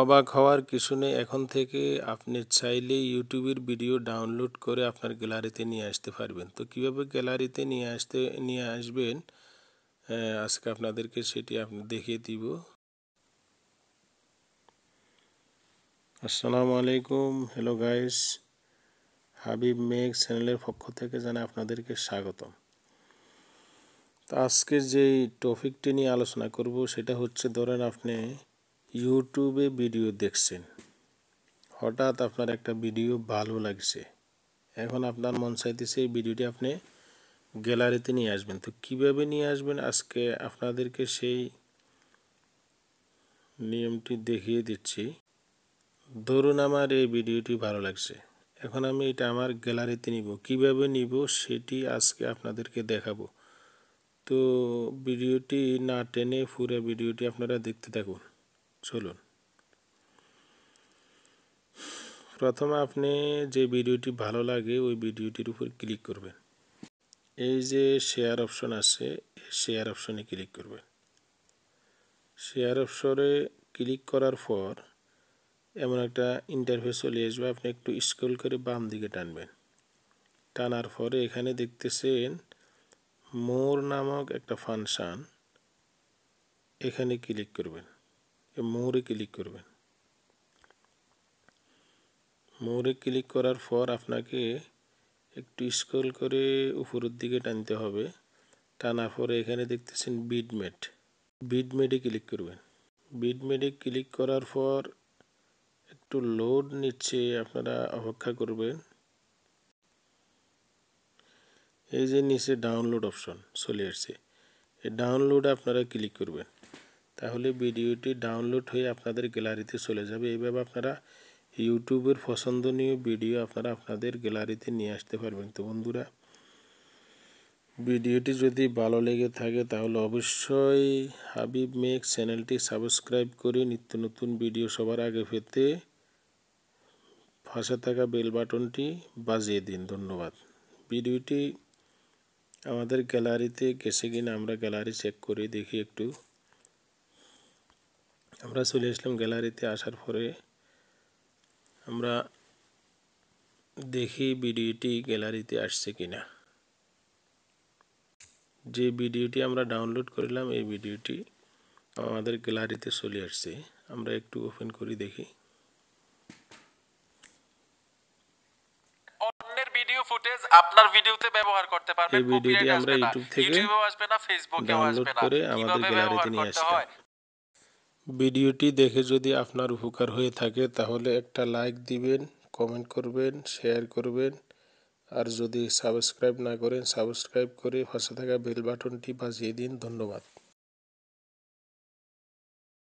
অবাক হওয়ার কিছু নেই, এখন থেকে আপনি চাইলে ইউটিউবের ভিডিও ডাউনলোড করে আপনার গ্যালারিতে নিয়ে আসতে পারবেন। তো কীভাবে গ্যালারিতে নিয়ে আসবেন আজকে আপনাদেরকে সেটি দেখিয়ে দিব। আসসালামু আলাইকুম, হ্যালো গাইস, হাবিব মেক চ্যানেলের পক্ষ থেকে জানাই আপনাদেরকে স্বাগতম। তো আজকে যেই টপিকটি নিয়ে আলোচনা করব সেটা হচ্ছে, ধরেন আপনি ইউটিউবে ভিডিও দেখছেন, হঠাৎ আপনার একটা ভিডিও ভালো লাগছে, এখন আপনার মন চাইতেছে এই ভিডিওটি আপনি গ্যালারিতে নিয়ে আসবেন। তো কিভাবে নিয়ে আসবেন আজকে আপনাদেরকে সেই নিয়মটি দেখিয়ে দিচ্ছি। ধরুন আমার এই ভিডিওটি ভালো লাগছে, এখন আমি এটা আমার গ্যালারিতে নিব, কিভাবে নিব সেটি আজকে আপনাদেরকে দেখাবো। তো ভিডিওটি না টেনে পুরো ভিডিওটি আপনারা দেখতে থাকুন। চলুন, প্রথমে আপনি যে ভিডিওটি ভালো লাগে ওই ভিডিওটির উপর ক্লিক করবেন। এই যে শেয়ার অপশন আছে, শেয়ার অপশনে ক্লিক করবেন। শেয়ার অপশনে ক্লিক করার পর এমন একটা ইন্টারফেস চলে আসবে, আপনি একটু স্ক্রল করে বাম দিকে টানবেন। টানার পরে এখানে দেখতেছেন মোর নামক একটা ফাংশন, এখানে ক্লিক করবেন, মোরে ক্লিক করবেন। মোরে ক্লিক করার পর আপনাকে একটু স্ক্রল করে উপরের দিকে টানতে হবে। টানার পরে এখানে দেখতেছেন বিটমেটে ক্লিক করবেন। বিটমেটে ক্লিক করার পর একটু লোড নিচ্ছে, আপনারা অপেক্ষা করবেন। এই যে নিচে ডাউনলোড অপশন চলে আসছে, এই ডাউনলোডে আপনারা ক্লিক করবেন, তাহলে ভিডিওটি ডাউনলোড হয়ে আপনাদের গ্যালারিতে চলে যাবে। এইভাবে আপনারা ইউটিউবের পছন্দনীয় ভিডিও আপনাদের গ্যালারিতে নিয়ে আসতে পারবেন। তো বন্ধুরা, ভিডিওটি যদি ভালো লেগে থাকে তাহলে অবশ্যই হাবিব মেক চ্যানেলটি সাবস্ক্রাইব করে নিত্য নতুন ভিডিও সবার আগে পেতে পাশে থাকা বেল বাটনটি বাজিয়ে দিন। ধন্যবাদ। ভিডিওটি আমাদের গ্যালারিতে গেছে কিনা আমরা গ্যালারি চেক করে দেখি একটু। আমরা চলে আসলাম গ্যালারিতে, আসার পরে আমরা দেখি ভিডিওটি গ্যালারিতে আসছে কিনা। যে ভিডিওটি আমরা ডাউনলোড করলাম এই ভিডিওটি আমাদের গ্যালারিতে চলে আসছে, আমরা একটু ওপেন করে দেখি। অন্যের ভিডিও ফুটেজ আপনার ভিডিওতে ব্যবহার করতে পারবেন। এই ভিডিওটি আমরা ইউটিউব থেকে আসবে না, ফেসবুকেও ডাউনলোড আসবে না। করে আমাদের গ্যালারিতে নিয়ে আসলাম। ভিডিওটি দেখে যদি আপনার উপকার হয়ে থাকে তাহলে একটা লাইক দিবেন, কমেন্ট করবেন, শেয়ার করবেন, আর যদি সাবস্ক্রাইব না করেন সাবস্ক্রাইব করে পাশে থাকা বেল বাটনটি বাজিয়ে দিন। ধন্যবাদ।